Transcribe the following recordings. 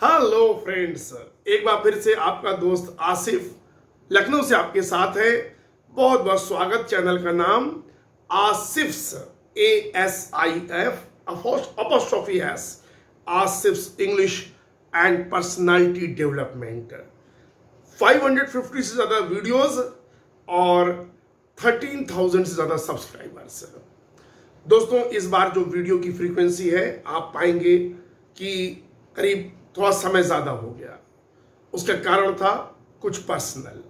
Hello friends, एक बार फिर से आपका दोस्त आसिफ लखनऊ से आपके साथ है। बहुत बहुत स्वागत। चैनल का नाम Asif's ASIF Asif's English and personality development. 550 से ज्यादा वीडियोस और 13,000 से ज्यादा सब्सक्राइबर्स। दोस्तों, इस बार जो वीडियो की फ्रीक्वेंसी है आप पाएंगे कि करीब थोड़ा समय ज्यादा हो गया। उसका कारण था कुछ पर्सनल।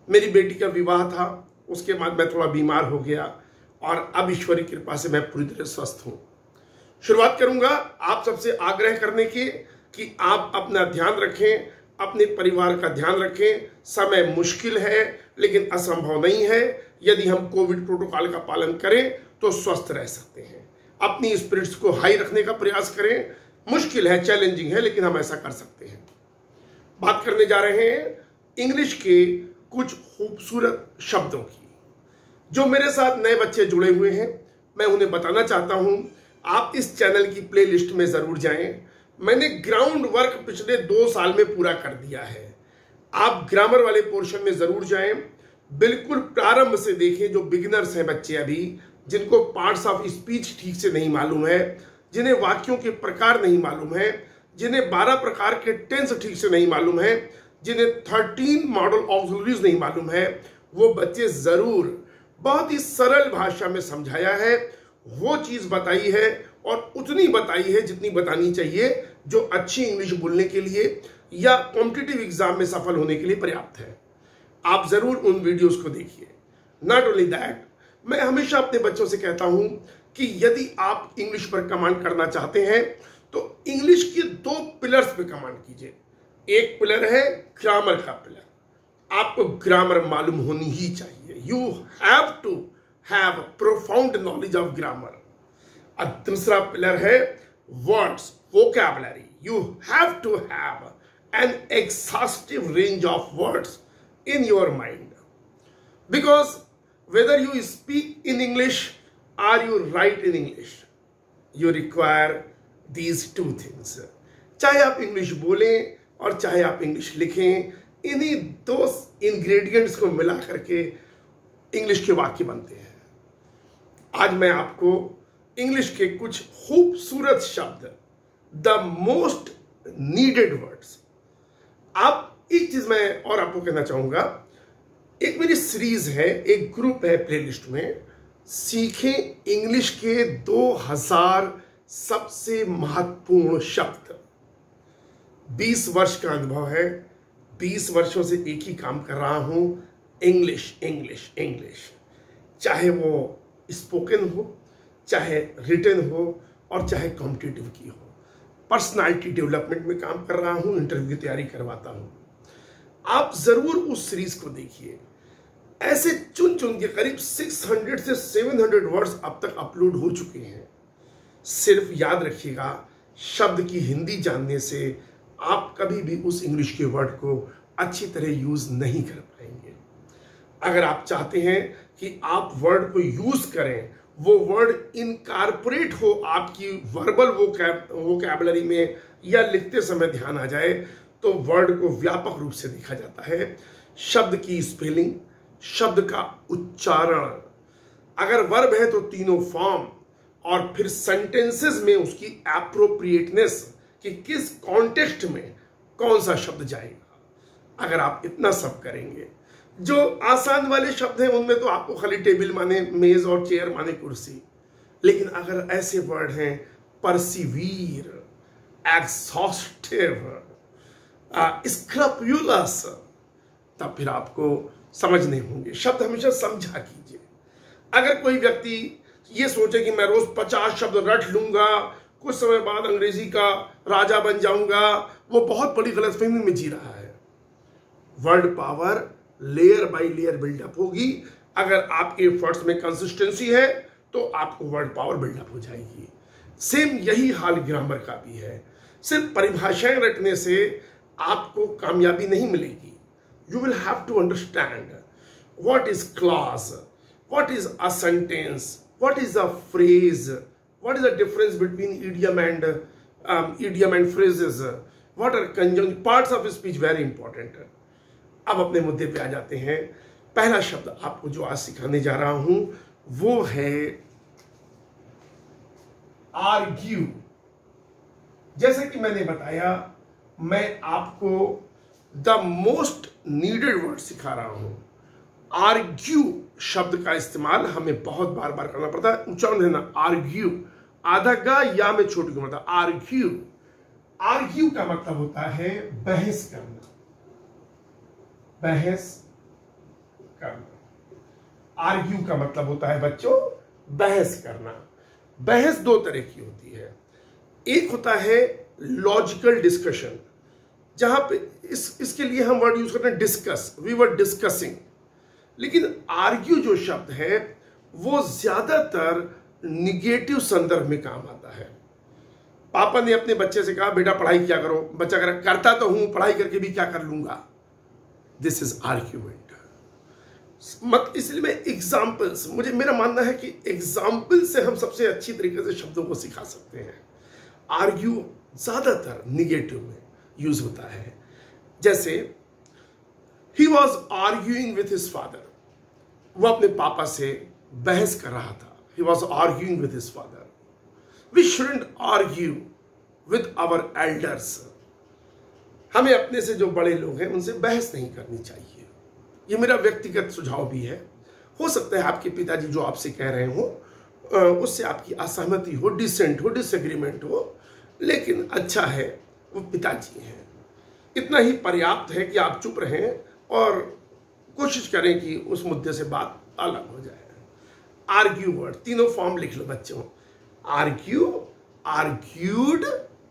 मेरी बेटी का विवाह था, उसके बाद मैं थोड़ा बीमार हो गया और अब ईश्वरी कृपा से मैं पूरी तरह स्वस्थ हूं। शुरुआत करूंगा आप सबसे आग्रह करने की कि आप अपना ध्यान रखें, अपने परिवार का ध्यान रखें। समय मुश्किल है लेकिन असंभव नहीं है। यदि हम कोविड प्रोटोकॉल का पालन करें तो स्वस्थ रह सकते हैं। अपनी स्पिरिट्स को हाई रखने का प्रयास करें। मुश्किल है, चैलेंजिंग है, लेकिन हम ऐसा कर सकते हैं। बात करने जा रहे हैं इंग्लिश के कुछ खूबसूरत शब्दों की। जो मेरे साथ नए बच्चे जुड़े हुए हैं, मैं उन्हें बताना चाहता हूं, आप इस चैनल की प्लेलिस्ट में जरूर जाएं। मैंने ग्राउंड वर्क पिछले 2 साल में पूरा कर दिया है। आप ग्रामर वाले पोर्शन में जरूर जाएं, बिल्कुल प्रारंभ से देखें। जो बिगिनर्स हैं बच्चे अभी, जिनको पार्ट्स ऑफ स्पीच ठीक से नहीं मालूम है, जिन्हें वाक्यों के प्रकार नहीं मालूम है, जिन्हें 12 प्रकार के टेंस ठीक से नहीं मालूम है, जिन्हें 13 मॉडल ऑक्सिलरीज नहीं मालूम है, वो बच्चे जरूर बहुत ही सरल भाषा में समझाया है, वो चीज बताई है और उतनी बताई है जितनी बतानी चाहिए, जो अच्छी इंग्लिश बोलने के लिए या कॉम्पिटिटिव एग्जाम में सफल होने के लिए पर्याप्त है। आप जरूर उन वीडियोस को देखिए। नॉट ओनली दैट, मैं हमेशा अपने बच्चों से कहता हूं कि यदि आप इंग्लिश पर कमांड करना चाहते हैं तो इंग्लिश के 2 पिलर्स पे कमांड कीजिए। एक पिलर है ग्रामर का पिलर। आपको ग्रामर मालूम होनी ही चाहिए। You have to have profound knowledge of grammar. और दूसरा पिलर है words, vocabulary. You have to have an exhaustive range of words in your mind, because whether you speak in English or you write in English, you require these 2 things. चाहे आप English बोलें और चाहे आप English लिखें, इन्हीं 2 ingredients को मिला करके इंग्लिश के वाक्य बनते हैं। आज मैं आपको इंग्लिश के कुछ खूबसूरत शब्द, द मोस्ट नीडेड वर्ड्स। आप एक चीज मैं और आपको कहना चाहूंगा, एक मेरी सीरीज है, एक ग्रुप है प्लेलिस्ट में, सीखें इंग्लिश के 2000 सबसे महत्वपूर्ण शब्द। 20 वर्ष का अनुभव है, 20 वर्षों से एक ही काम कर रहा हूं, इंग्लिश इंग्लिश इंग्लिश। चाहे वो स्पोकन हो, चाहे रिटन हो और चाहे कॉम्पिटिटिव की हो। पर्सनालिटी डेवलपमेंट में काम कर रहा हूं, इंटरव्यू की तैयारी करवाता हूं। आप जरूर उस सीरीज को देखिए। ऐसे चुन चुन के करीब 600 से 700 वर्ड्स अब तक अपलोड हो चुके हैं। सिर्फ याद रखिएगा, शब्द की हिंदी जानने से आप कभी भी उस इंग्लिश के वर्ड को अच्छी तरह यूज नहीं कर पाएंगे। अगर आप चाहते हैं कि आप वर्ड को यूज करें, वो वर्ड इनकॉर्पोरेट हो आपकी वर्बल वोकैबुलरी में या लिखते समय ध्यान आ जाए, तो वर्ड को व्यापक रूप से देखा जाता है। शब्द की स्पेलिंग, शब्द का उच्चारण, अगर वर्ब है तो 3 फॉर्म, और फिर सेंटेंसेस में उसकी एप्रोप्रिएटनेस कि किस कॉन्टेक्स्ट में कौन सा शब्द जाएगा। अगर आप इतना सब करेंगे, जो आसान वाले शब्द हैं उनमें तो आपको खाली टेबल माने मेज और चेयर माने कुर्सी, लेकिन अगर ऐसे वर्ड हैं परसिवीर, एग्जॉस्टिव, स्क्रैप्युलस, तब फिर आपको समझने होंगे। शब्द हमेशा समझा कीजिए। अगर कोई व्यक्ति ये सोचे कि मैं रोज 50 शब्द रट लूंगा, कुछ समय बाद अंग्रेजी का राजा बन जाऊंगा, वो बहुत बड़ी गलतफहमी में जी रहा है। Word power layer by layer buildup होगी। अगर आपके एफर्ट्स में कंसिस्टेंसी है तो आपको वर्ड पावर बिल्डअप हो जाएगी। सेम यही हाल ग्रामर का भी है। सिर्फ परिभाषाएं रटने से आपको कामयाबी नहीं मिलेगी। You will have to understand what is clause, what is a sentence, what is a phrase, what is the difference between idiom and phrases, what are conjunction parts of speech, very important. अब अपने मुद्दे पे आ जाते हैं। पहला शब्द आपको जो आज सिखाने जा रहा हूं वो है आर्ग्यू। जैसे कि मैंने बताया, मैं आपको द मोस्ट नीडेड वर्ड सिखा रहा हूं। आर्ग्यू शब्द का इस्तेमाल हमें बहुत बार बार करना पड़ता है। उच्चारण है ना, आर्ग्यू, आधा गा या में छोटी को मतलब आर्ग्यू। आर्ग्यू का मतलब होता है बहस करना, बहस करना। आर्ग्यू का मतलब होता है बच्चों बहस करना। बहस दो तरह की होती है। एक होता है लॉजिकल डिस्कशन, जहां पे इसके लिए हम वर्ड यूज करते हैं डिस्कस, वी वर डिस्कसिंग। लेकिन आर्ग्यू जो शब्द है वो ज्यादातर निगेटिव संदर्भ में काम आता है। पापा ने अपने बच्चे से कहा बेटा पढ़ाई क्या करो, बच्चा कह रहा करता तो हूं, पढ़ाई करके भी क्या कर लूंगा। This is argument. मत इसलिए मैं एग्जाम्पल्स, मुझे मेरा मानना है कि एग्जाम्पल से हम सबसे अच्छी तरीके से शब्दों को सिखा सकते हैं। आर्ग्यू ज्यादातर निगेटिव में यूज होता है। जैसे he was arguing with his father, वो अपने पापा से बहस कर रहा था। He was arguing with his father. We shouldn't argue with our elders. हमें अपने से जो बड़े लोग हैं उनसे बहस नहीं करनी चाहिए। ये मेरा व्यक्तिगत सुझाव भी है। हो सकता है आपके पिताजी जो आपसे कह रहे हो उससे आपकी असहमति हो, डिसेंट हो, डिसएग्रीमेंट हो, लेकिन अच्छा है वो पिताजी हैं। इतना ही पर्याप्त है कि आप चुप रहें और कोशिश करें कि उस मुद्दे से बात अलग हो जाए। आर्ग्यू वर्ड तीनों फॉर्म लिख लो बच्चों। आर्ग्यू, आर्ग्यूड,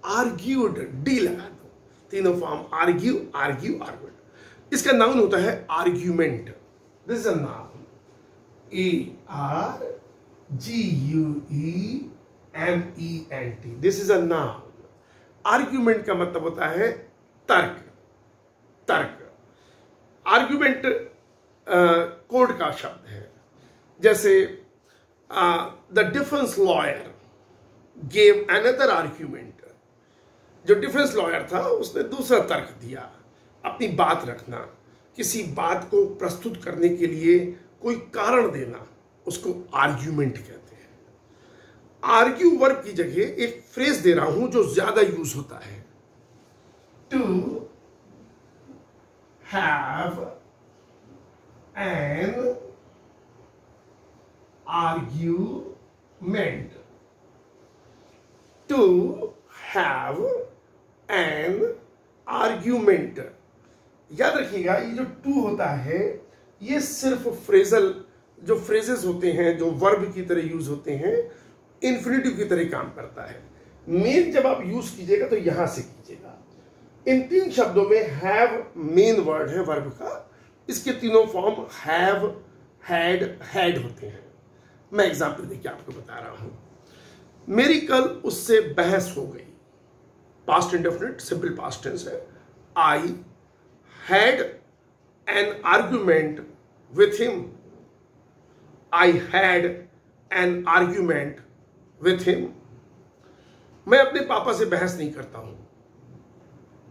आर्ग्यूड, डी लगा दो। तीनों फॉर्म आर्ग्यू, आर्ग्यू, आर्ग्यूड। इसका नाउन होता है argument. This is a noun. ARGUEMENT। This is a noun. Argument का मतलब होता है तर्क, तर्क। आर्ग्यूमेंट कोड का शब्द है। जैसे the defence lawyer gave another argument. जो डिफेंस लॉयर था उसने दूसरा तर्क दिया। अपनी बात रखना, किसी बात को प्रस्तुत करने के लिए कोई कारण देना, उसको आर्ग्यूमेंट कहते हैं। आर्ग्यू वर्ब की जगह एक फ्रेज दे रहा हूं जो ज्यादा यूज होता है। To have an argument, to have an argument। याद रखिएगा ये जो टू होता है ये सिर्फ फ्रेजल जो फ्रेजेस होते हैं जो वर्ब की तरह यूज होते हैं, इन्फिनिटिव की तरह काम करता है। मेन जब आप यूज कीजिएगा तो यहां से कीजिएगा। इन तीन शब्दों में हैव मेन वर्ड है वर्ब का। इसके तीनों फॉर्म हैव, हैड, हैड होते हैं। मैं एग्जाम्पल देके आपको बता रहा हूं। मेरी कल उससे बहस हो गई। Past indefinite, simple past tense है। I had an argument with him. I had an argument with him. मैं अपने पापा से बहस नहीं करता हूं।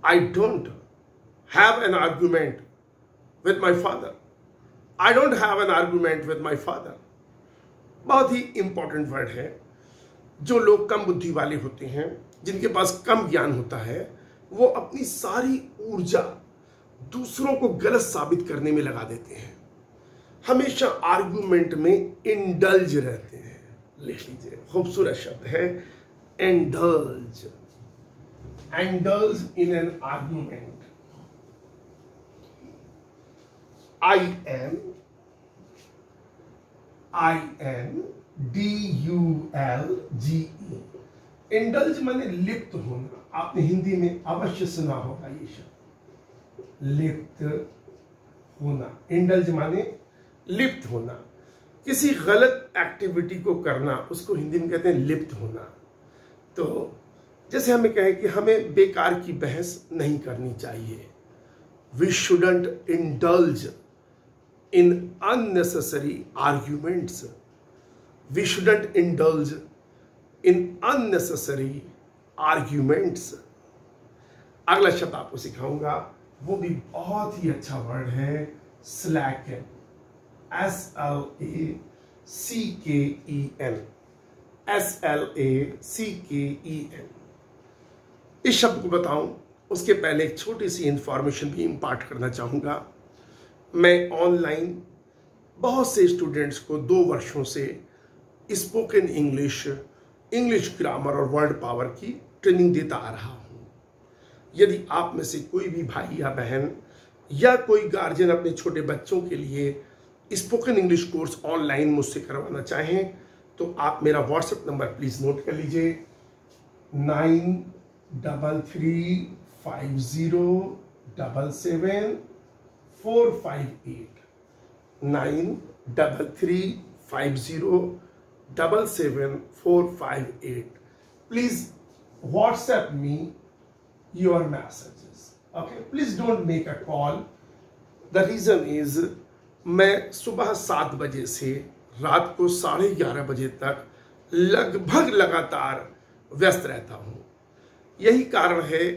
I don't have an argument with my father. I don't have an argument with my father. बहुत ही इंपॉर्टेंट वर्ड है। जो लोग कम बुद्धि वाले होते हैं, जिनके पास कम ज्ञान होता है, वो अपनी सारी ऊर्जा दूसरों को गलत साबित करने में लगा देते हैं। हमेशा आर्गुमेंट में इंडल्ज रहते हैं। लिख लीजिए, खूबसूरत शब्द है indulge. Indulge in an argument. INDULGE। Indulge माने लिप्त होना। आपने हिंदी में अवश्य सुना होगा ये शब्द, लिप्त होना। इंडल्ज माने लिप्त होना। किसी गलत एक्टिविटी को करना, उसको हिंदी में कहते हैं लिप्त होना। तो जैसे हमें कहें कि हमें बेकार की बहस नहीं करनी चाहिए। We shouldn't indulge in unnecessary arguments. We shouldn't indulge in unnecessary arguments. अगला शब्द आपको सिखाऊंगा, वो भी बहुत ही अच्छा वर्ड है, स्लैकन। SLACKEN, SLACKEN। इस शब्द को बताऊं उसके पहले एक छोटी सी इंफॉर्मेशन भी इम्पार्ट करना चाहूँगा। मैं ऑनलाइन बहुत से स्टूडेंट्स को 2 वर्षों से स्पोकन इंग्लिश, इंग्लिश ग्रामर और वर्ड पावर की ट्रेनिंग देता आ रहा हूँ। यदि आप में से कोई भी भाई या बहन या कोई गार्जियन अपने छोटे बच्चों के लिए स्पोकन इंग्लिश कोर्स ऑनलाइन मुझसे करवाना चाहें तो आप मेरा व्हाट्सएप नंबर प्लीज़ नोट कर लीजिए, 9335077458, 9335077458। Please WhatsApp me your messages. Okay, please don't make a call. The reason is मैं सुबह 7 बजे से रात को 11:30 बजे तक लगभग लगातार व्यस्त रहता हूँ। यही कारण है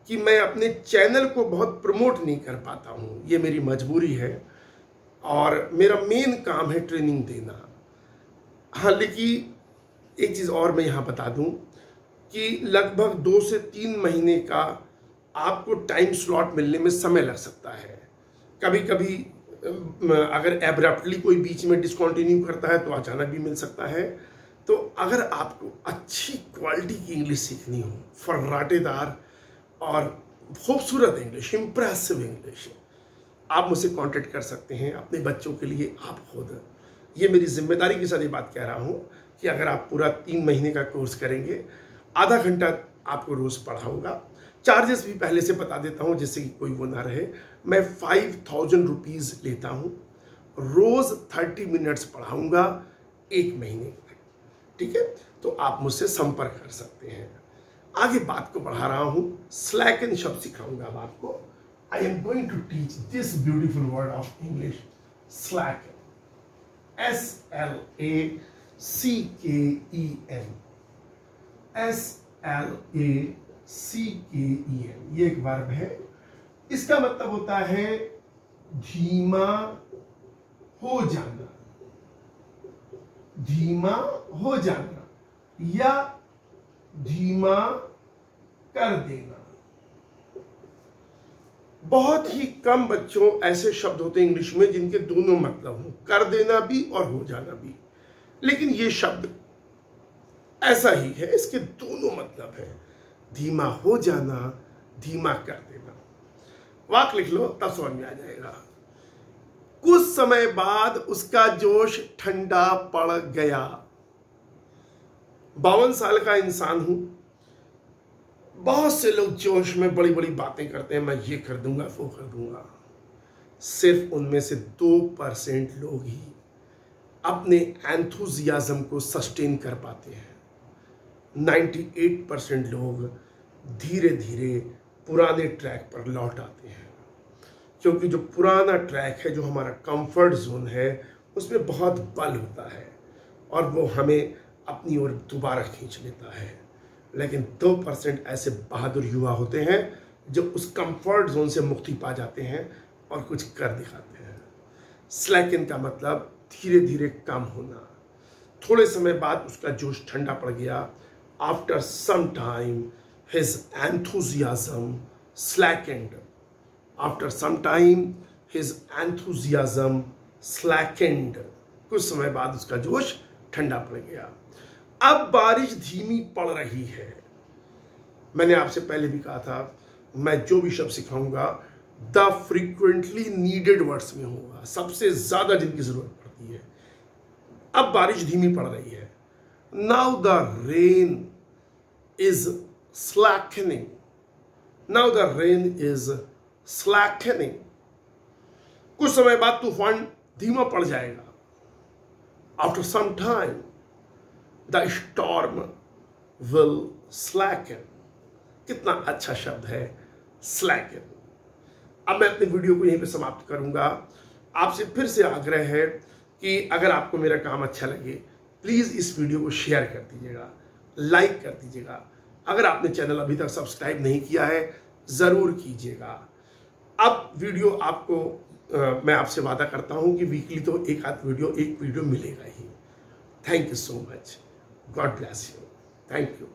कि मैं अपने चैनल को बहुत प्रमोट नहीं कर पाता हूँ, ये मेरी मजबूरी है और मेरा मेन काम है ट्रेनिंग देना। हाँ, लेकिन एक चीज़ और मैं यहाँ बता दूँ कि लगभग 2 से 3 महीने का आपको टाइम स्लॉट मिलने में समय लग सकता है। कभी कभी अगर एब्रप्टली कोई बीच में डिसकंटिन्यू करता है तो अचानक भी मिल सकता है। तो अगर आपको अच्छी क्वालिटी की इंग्लिश सीखनी हो, फर्राटेदार और खूबसूरत इंग्लिश, इम्प्रेसिव इंग्लिश, आप मुझसे कांटेक्ट कर सकते हैं अपने बच्चों के लिए आप खुद। ये मेरी जिम्मेदारी के साथ ये बात कह रहा हूँ कि अगर आप पूरा 3 महीने का कोर्स करेंगे, आधा घंटा आपको रोज़ पढ़ाऊंगा। चार्जेस भी पहले से बता देता हूँ जिससे कि कोई वो ना रहे। मैं 5000 रुपीज़ लेता हूँ, रोज़ 30 मिनट्स पढ़ाऊंगा 1 महीने तक। ठीक है, तो आप मुझसे संपर्क कर सकते हैं। आगे बात को बढ़ा रहा हूँ, स्लैकन शब्द सिखाऊंगा अब आपको। I am going to teach this beautiful word of English, slacken. SLACKEN, SLACKEN, ये एक वर्ब है। इसका मतलब होता है धीमा हो जाना, धीमा हो जाना या धीमा कर देना। बहुत ही कम बच्चों ऐसे शब्द होते हैं इंग्लिश में जिनके दोनों मतलब हों, कर देना भी और हो जाना भी। लेकिन ये शब्द ऐसा ही है, इसके दोनों मतलब है, धीमा हो जाना, धीमा कर देना। वाक्य लिख लो तब समझ में आ जाएगा। कुछ समय बाद उसका जोश ठंडा पड़ गया। 52 साल का इंसान हूं। बहुत से लोग जोश में बड़ी बड़ी बातें करते हैं, मैं ये कर दूंगा वो कर दूंगा। सिर्फ उनमें से 2% लोग ही अपने एंथुजियाज्म को सस्टेन कर पाते हैं। 98% लोग धीरे धीरे पुराने ट्रैक पर लौट आते हैं, क्योंकि जो पुराना ट्रैक है, जो हमारा कंफर्ट जोन है, उसमें बहुत बल होता है और वो हमें अपनी ओर दोबारा खींच लेता है। लेकिन 2% ऐसे बहादुर युवा होते हैं जो उस कंफर्ट जोन से मुक्ति पा जाते हैं और कुछ कर दिखाते हैं। स्लैकन का मतलब धीरे धीरे कम होना। थोड़े समय बाद उसका जोश ठंडा पड़ गया। After some time his enthusiasm slackened. After some time his enthusiasm slackened. कुछ समय बाद उसका जोश ठंडा पड़ गया। अब बारिश धीमी पड़ रही है। मैंने आपसे पहले भी कहा था, मैं जो भी शब्द सिखाऊंगा द फ्रीक्वेंटली नीडेड वर्ड्स में होगा, सबसे ज्यादा जिनकी जरूरत पड़ती है। अब बारिश धीमी पड़ रही है। Now the rain is slackening. Now the rain is slackening. कुछ समय बाद तूफान धीमा पड़ जाएगा। After some time, the storm will slacken. कितना अच्छा शब्द है slacken. अब मैं अपनी वीडियो को यहीं पे समाप्त करूंगा। आपसे फिर से आग्रह है कि अगर आपको मेरा काम अच्छा लगे, प्लीज इस वीडियो को शेयर कर दीजिएगा, लाइक कर दीजिएगा। अगर आपने चैनल अभी तक सब्सक्राइब नहीं किया है ज़रूर कीजिएगा। अब वीडियो आपको मैं आपसे वादा करता हूं कि वीकली तो एक वीडियो मिलेगा ही। Thank you so much. God bless you. Thank you.